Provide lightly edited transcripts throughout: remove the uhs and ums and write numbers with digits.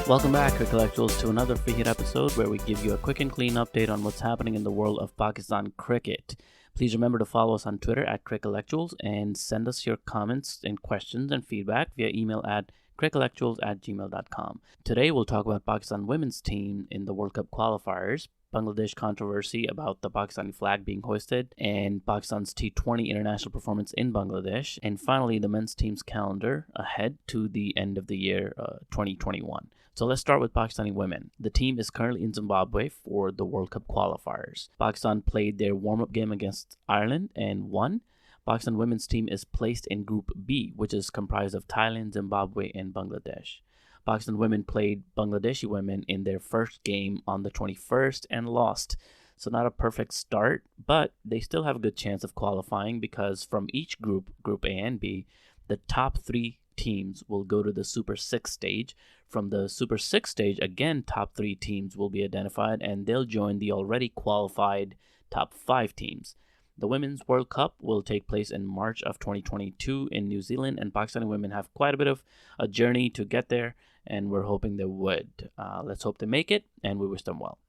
Welcome back, Crickellectuals, to another free hit episode where we give you a quick and clean update on what's happening in the world of Pakistan cricket. Please remember to follow us on Twitter at Crickellectuals and send us your comments and questions and feedback via email at crickellectuals@gmail.com. Today we'll talk about Pakistan women's team in the World Cup qualifiers, Bangladesh controversy about the Pakistani flag being hoisted, and Pakistan's T20 International performance in Bangladesh, and finally the men's team's calendar ahead to the end of the year 2021. So let's start with Pakistani women. The team is currently in Zimbabwe for the World Cup qualifiers. Pakistan played their warm-up game against Ireland and won. Pakistan women's team is placed in Group B, which is comprised of Thailand, Zimbabwe, and Bangladesh. Pakistan women played Bangladeshi women in their first game on the 21st and lost. So not a perfect start, but they still have a good chance of qualifying because from each group, Group A and B, the top three teams will go to the Super 6 stage. From the Super 6 stage, again, top three teams will be identified and they'll join the already qualified top five teams. The Women's World Cup will take place in March of 2022 in New Zealand, and Pakistani women have quite a bit of a journey to get there, and we're hoping they would. Let's hope they make it, and we wish them well.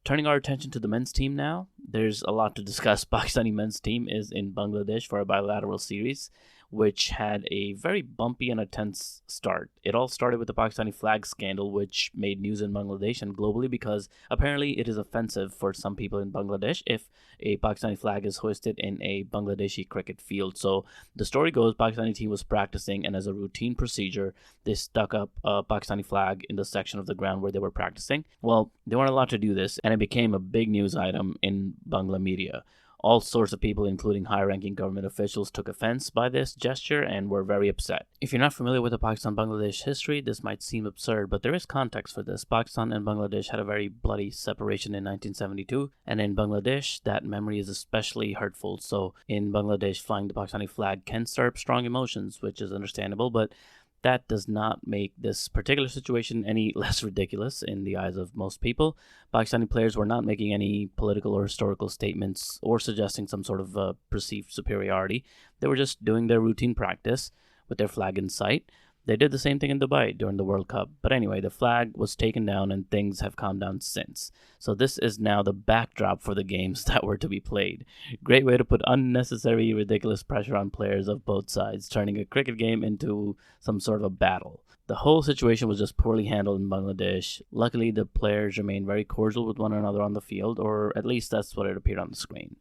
Turning our attention to the men's team now, there's a lot to discuss. Pakistani men's team is in Bangladesh for a bilateral series, which had a very bumpy and a tense start. It all started with the Pakistani flag scandal, which made news in Bangladesh and globally because apparently it is offensive for some people in Bangladesh if a Pakistani flag is hoisted in a Bangladeshi cricket field. So the story goes, Pakistani team was practicing, and as a routine procedure, they stuck up a Pakistani flag in the section of the ground where they were practicing. Well, they weren't allowed to do this, and it became a big news item in Bangla media. All sorts of people, including high-ranking government officials, took offense by this gesture and were very upset. If you're not familiar with the Pakistan-Bangladesh history, this might seem absurd, but there is context for this. Pakistan and Bangladesh had a very bloody separation in 1972, and in Bangladesh, that memory is especially hurtful. So in Bangladesh, flying the Pakistani flag can stir up strong emotions, which is understandable, but that does not make this particular situation any less ridiculous in the eyes of most people. Pakistani players were not making any political or historical statements or suggesting some sort of perceived superiority. They were just doing their routine practice with their flag in sight. They did the same thing in Dubai during the World Cup. But anyway, the flag was taken down and things have calmed down since. So this is now the backdrop for the games that were to be played. Great way to put unnecessary, ridiculous pressure on players of both sides, turning a cricket game into some sort of a battle. The whole situation was just poorly handled in Bangladesh. Luckily, the players remained very cordial with one another on the field, or at least that's what it appeared on the screen.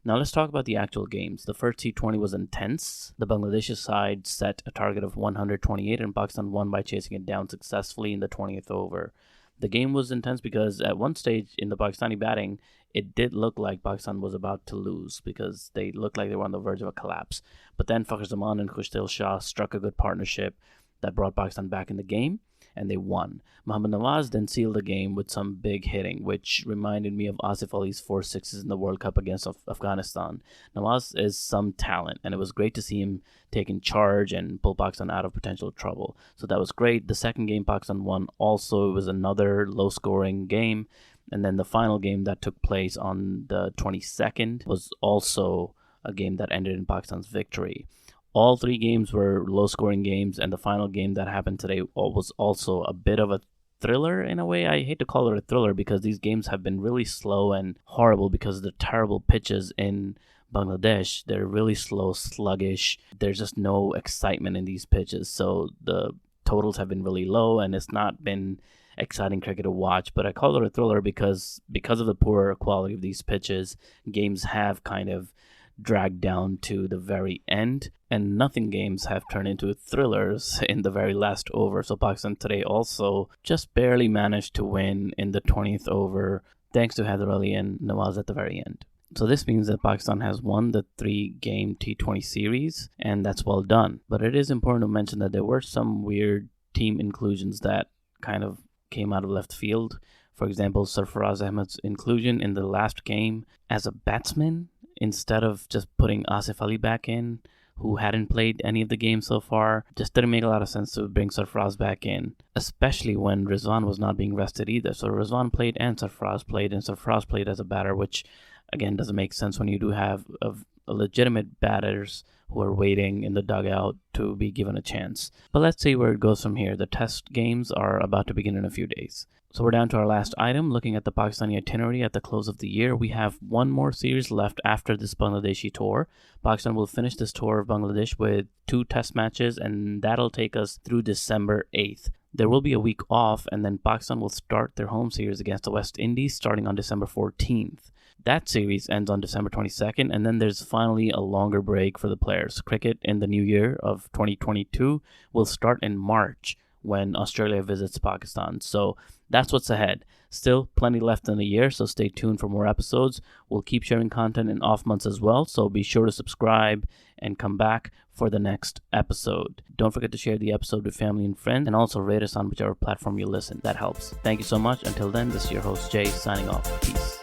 Now let's talk about the actual games. The first T20 was intense. The Bangladeshi side set a target of 128 and Pakistan won by chasing it down successfully in the 20th over. The game was intense because at one stage in the Pakistani batting, it did look like Pakistan was about to lose because they looked like they were on the verge of a collapse. But then Fakhar Zaman and Khushtil Shah struck a good partnership that brought Pakistan back in the game, and they won. Mohammad Nawaz then sealed the game with some big hitting, which reminded me of Asif Ali's 4 sixes in the World Cup against Afghanistan. Nawaz is some talent, and it was great to see him taking charge and pull Pakistan out of potential trouble. So that was great. The second game Pakistan won also. It was another low-scoring game. And then the final game that took place on the 22nd was also a game that ended in Pakistan's victory. All three games were low-scoring games, and the final game that happened today was also a bit of a thriller in a way. I hate to call it a thriller because these games have been really slow and horrible because of the terrible pitches in Bangladesh. They're really slow, sluggish. There's just no excitement in these pitches, so the totals have been really low, and it's not been exciting cricket to watch. But I call it a thriller because of the poor quality of these pitches, games have kind of dragged down to the very end, and nothing games have turned into thrillers in the very last over. So Pakistan today also just barely managed to win in the 20th over thanks to Haider Ali and Nawaz at the very end. So this means that Pakistan has won the 3-game T20 series, and that's well done. But it is important to mention that there were some weird team inclusions that kind of came out of left field. For example, Sarfaraz Ahmed's inclusion in the last game as a batsman instead of just putting Asif Ali back in, who hadn't played any of the games so far. Just didn't make a lot of sense to bring Sarfaraz back in, especially when Rizwan was not being rested either. So Rizwan played and Sarfaraz played, and Sarfaraz played as a batter, which again doesn't make sense when you do have a legitimate batters who are waiting in the dugout to be given a chance. But let's see where it goes from here. The test games are about to begin in a few days. So we're down to our last item. Looking at the Pakistani itinerary at the close of the year, we have one more series left after this Bangladeshi tour. Pakistan will finish this tour of Bangladesh with 2 test matches, and that'll take us through December 8th. There will be a week off, and then Pakistan will start their home series against the West Indies starting on December 14th. That series ends on December 22nd, and then there's finally a longer break for the players. Cricket in the new year of 2022 will start in March when Australia visits Pakistan. So that's what's ahead. Still plenty left in the year, so stay tuned for more episodes. We'll keep sharing content in off months as well, so be sure to subscribe and come back for the next episode. Don't forget to share the episode with family and friends, and also rate us on whichever platform you listen. That helps. Thank you so much. Until then, this is your host Jay signing off. Peace.